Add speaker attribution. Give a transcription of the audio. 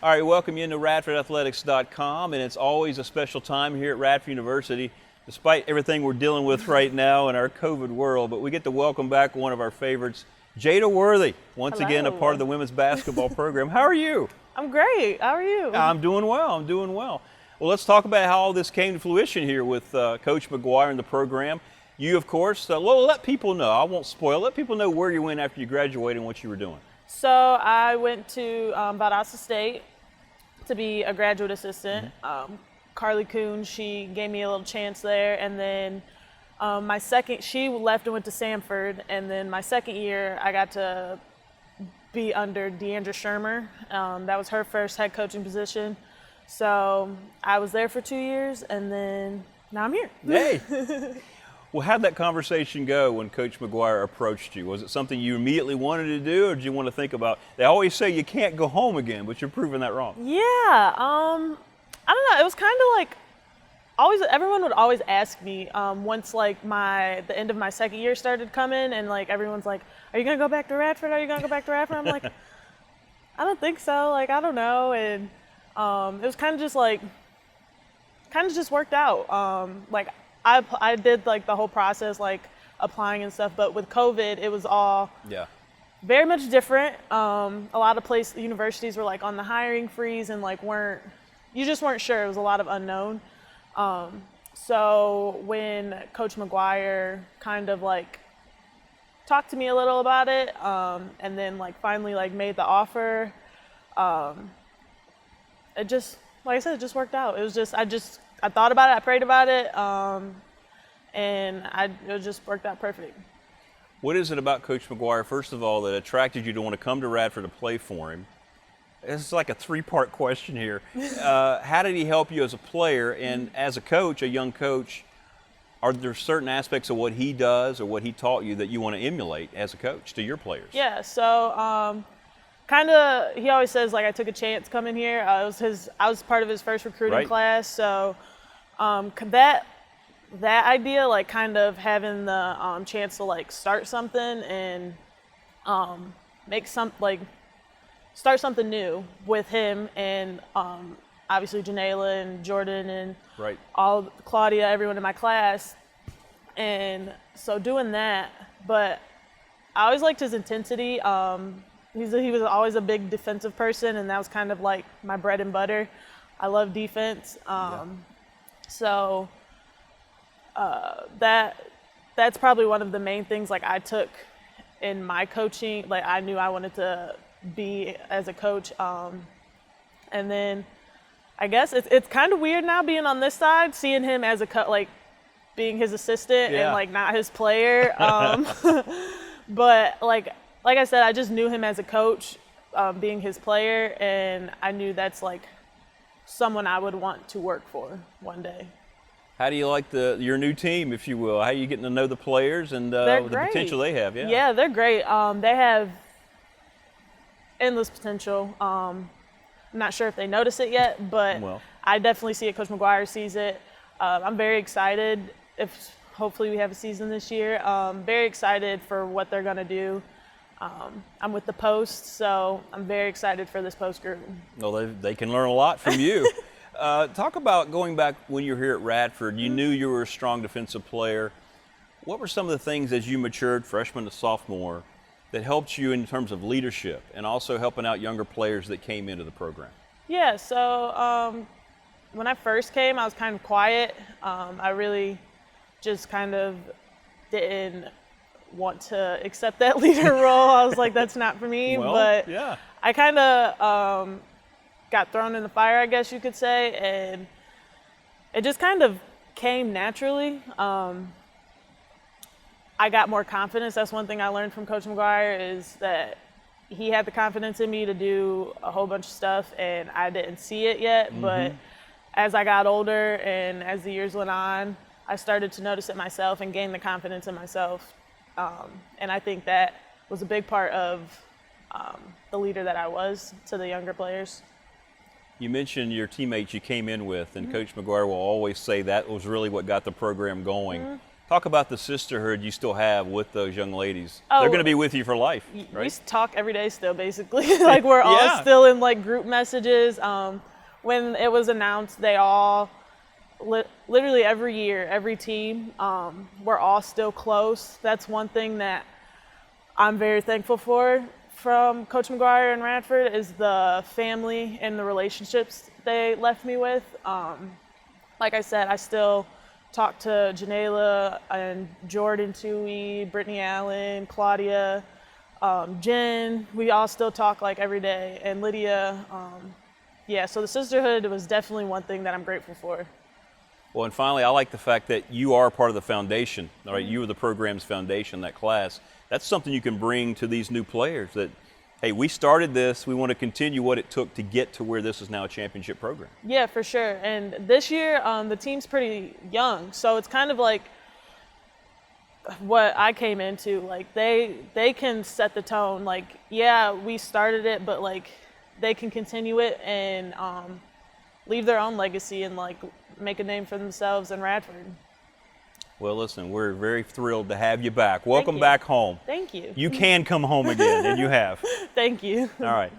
Speaker 1: All right, welcome you into RadfordAthletics.com, and it's always a special time here at Radford University, despite everything we're dealing with right now in our COVID world. But we get to welcome back one of our favorites, Jayda Worthy, once again a part of the women's basketball program. How are you?
Speaker 2: I'm great. How are you?
Speaker 1: I'm doing well. I'm doing well. Well, let's talk about how all this came to fruition here with Coach McGuire and the program. You, of course, let people know. I won't spoil. Let people know where you went after you graduated and what you were doing.
Speaker 2: So I went to Valdosta State to be a graduate assistant. Carly Coon, she gave me a little chance there, and then she left and went to Samford, and then my second year I got to be under Deandra Shermer. That was her first head coaching position. So I was there for 2 years, and then now I'm here.
Speaker 1: Hey. Well, how'd that conversation go when Coach McGuire approached you? Was it something you immediately wanted to do, or did you want to think about? They always say you can't go home again, but you're proving that wrong.
Speaker 2: Yeah, I don't know. It was kind of like everyone would always ask me once like the end of my second year started coming, and like everyone's like, "Are you gonna go back to Radford? Are you gonna go back to Radford?" I'm like, I don't think so. Like, I don't know, and it was kind of just worked out. Like I did like the whole process, like applying and stuff, but with COVID, it was all very much different. A lot of universities were like on the hiring freeze and like you just weren't sure. It was a lot of unknown. So when Coach McGuire kind of like talked to me a little about it, and then like finally like made the offer, it just, like I said, it just worked out. It was just, I thought about it, I prayed about it, and it just worked out perfect.
Speaker 1: What is it about Coach McGuire, first of all, that attracted you to want to come to Radford to play for him? It's like a three-part question here. How did he help you as a player, and as a coach, a young coach, are there certain aspects of what he does or what he taught you that you want to emulate as a coach to your players?
Speaker 2: Yeah, so he always says like I took a chance coming here. I was part of his first recruiting class, so that idea, like kind of having the chance to like start something and start something new with him and obviously Janela and Jordan and Claudia, everyone in my class, and so doing that. But I always liked his intensity. He was always a big defensive person, and that was kind of like my bread and butter. I love defense. So that's probably one of the main things like I took in my coaching. Like I knew I wanted to be as a coach. And then I guess it's kind of weird now being on this side, seeing him as like being his assistant and like not his player. But like I said, I just knew him as a coach, being his player, and I knew that's like someone I would want to work for one day.
Speaker 1: How do you like your new team, if you will? How are you getting to know the players and the potential they have?
Speaker 2: Yeah, they're great. They have endless potential. I'm not sure if they notice it yet, but I definitely see it. Coach McGuire sees it. I'm very excited. Hopefully we have a season this year. Very excited for what they're going to do. I'm with the Post, so I'm very excited for this Post group.
Speaker 1: Well, they can learn a lot from you. Talk about going back when you were here at Radford. You knew you were a strong defensive player. What were some of the things as you matured, freshman to sophomore, that helped you in terms of leadership and also helping out younger players that came into the program?
Speaker 2: Yeah, so when I first came, I was kind of quiet. I really just kind of didn't want to accept that leader role. I was like, that's not for me. I kind of got thrown in the fire, I guess you could say, and it just kind of came naturally. I got more confidence. That's one thing I learned from Coach McGuire, is that he had the confidence in me to do a whole bunch of stuff, and I didn't see it yet. But as I got older and as the years went on, I started to notice it myself and gain the confidence in myself. And I think that was a big part of the leader that I was to the younger players.
Speaker 1: You mentioned your teammates you came in with, and Coach McGuire will always say that was really what got the program going. Talk about the sisterhood you still have with those young ladies.
Speaker 2: Oh,
Speaker 1: they're going to be with you for life, right?
Speaker 2: We talk every day still, basically. Like we're all
Speaker 1: Yeah.
Speaker 2: still in like group messages. When it was announced, they all, literally every year, every team, we're all still close. That's one thing that I'm very thankful for from Coach McGuire and Radford is the family and the relationships they left me with. Like I said, I still talk to Jayda and Jordan Toohey, Brittany Allen, Claudia, Jen. We all still talk like every day, and Lydia. Yeah, so the sisterhood was definitely one thing that I'm grateful for.
Speaker 1: Well, and finally, I like the fact that you are part of the foundation, all right? You are the program's foundation, that class. That's something you can bring to these new players that, hey, we started this, we want to continue what it took to get to where this is now a championship program.
Speaker 2: Yeah, for sure. And this year, the team's pretty young, so it's kind of like what I came into. Like, they can set the tone. Like, yeah, we started it, but, like, they can continue it and leave their own legacy and, like, make a name for themselves in Radford.
Speaker 1: Well, listen, we're very thrilled to have you back. Welcome
Speaker 2: you.
Speaker 1: back home.
Speaker 2: Thank you.
Speaker 1: You can come home again, and you have.
Speaker 2: Thank you.
Speaker 1: All right.